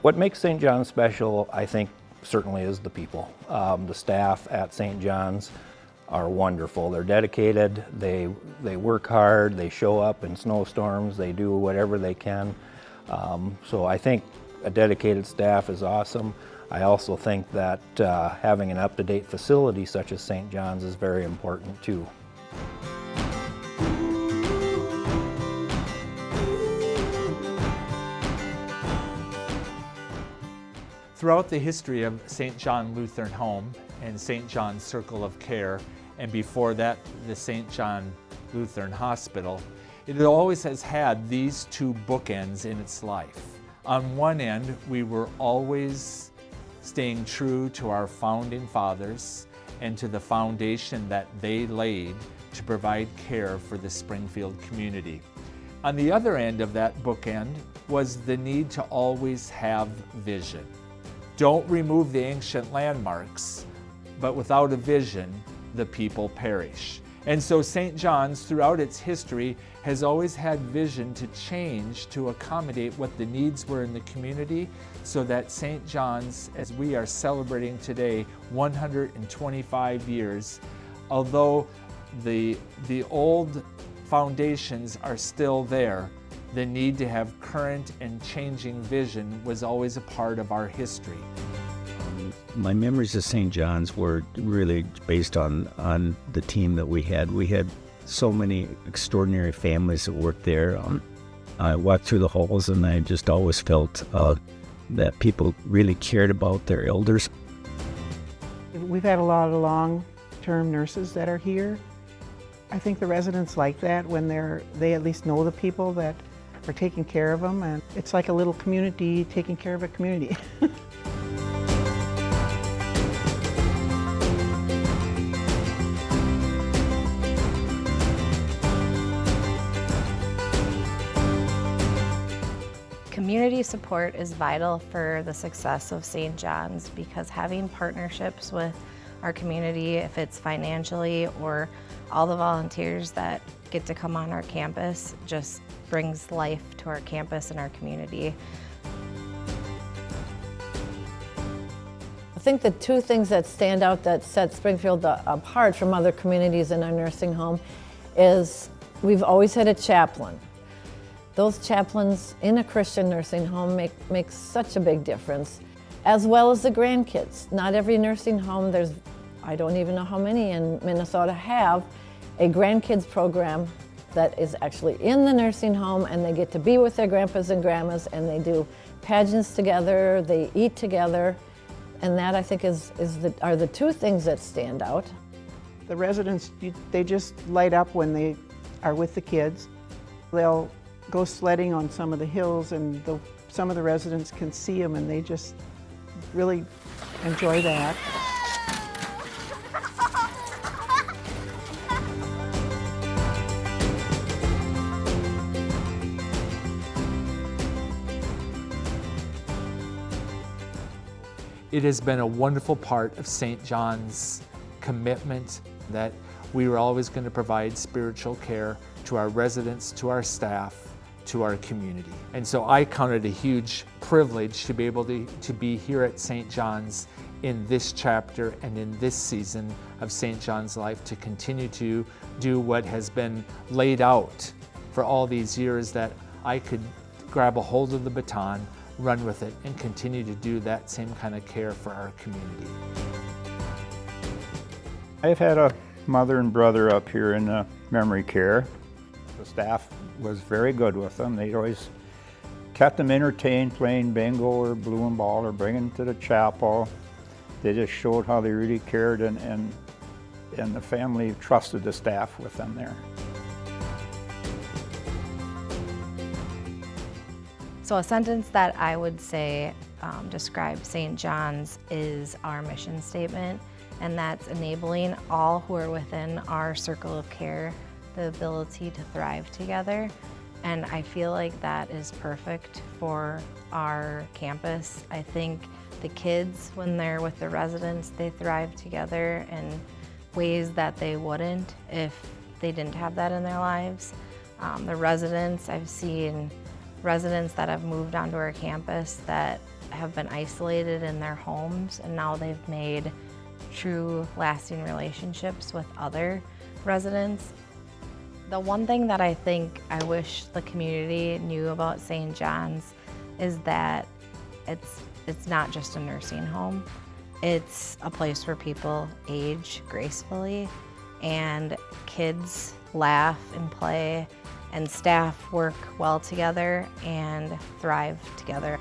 What makes St. John's special, I think, certainly is the people. The staff at St. John's are wonderful. They're dedicated, they work hard, they show up in snowstorms, they do whatever they can. So I think a dedicated staff is awesome. I also think that having an up-to-date facility such as St. John's is very important too. Throughout the history of St. John Lutheran Home and St. John's Circle of Care, and before that the St. John Lutheran Hospital, it always has had these two bookends in its life. On one end, we were always staying true to our founding fathers and to the foundation that they laid to provide care for the Springfield community. On the other end of that bookend was the need to always have vision. Don't remove the ancient landmarks, but without a vision, the people perish. And so St. John's, throughout its history, has always had vision to change to accommodate what the needs were in the community, so that St. John's, as we are celebrating today, 125 years, although the old foundations are still there, the need to have current and changing vision was always a part of our history. My memories of St. John's were really based on the team that we had. We had so many extraordinary families that worked there. I walked through the halls and I just always felt that people really cared about their elders. We've had a lot of long-term nurses that are here. I think the residents like that when they at least know the people that are taking care of them, and it's like a little community taking care of a community. Community support is vital for the success of St. John's, because having partnerships with our community, if it's financially or all the volunteers that get to come on our campus, just brings life to our campus and our community. I think the two things that stand out that set Springfield apart from other communities in our nursing home is we've always had a chaplain. Those chaplains in a Christian nursing home make such a big difference, as well as the grandkids. Not every nursing home, I don't even know how many in Minnesota have a grandkids program that is actually in the nursing home, and they get to be with their grandpas and grandmas, and they do pageants together, they eat together, and that I think are the two things that stand out. The residents, they just light up when they are with the kids. They'll go sledding on some of the hills, and some of the residents can see them, and they just really enjoy that. It has been a wonderful part of St. John's commitment that we were always going to provide spiritual care to our residents, to our staff, to our community. And so I count it a huge privilege to be able to be here at St. John's in this chapter and in this season of St. John's life, to continue to do what has been laid out for all these years, that I could grab a hold of the baton, run with it, and continue to do that same kind of care for our community. I've had a mother and brother up here in memory care. The staff was very good with them. They always kept them entertained, playing bingo or blue and ball or bringing them to the chapel. They just showed how they really cared, and the family trusted the staff with them there. So a sentence that I would say describes St. John's is our mission statement, and that's enabling all who are within our circle of care the ability to thrive together. And I feel like that is perfect for our campus. I think the kids, when they're with the residents, they thrive together in ways that they wouldn't if they didn't have that in their lives. The residents, I've seen residents that have moved onto our campus that have been isolated in their homes, and now they've made true lasting relationships with other residents. The one thing that I think I wish the community knew about St. John's is that it's not just a nursing home. It's a place where people age gracefully, and kids laugh and play, and staff work well together and thrive together.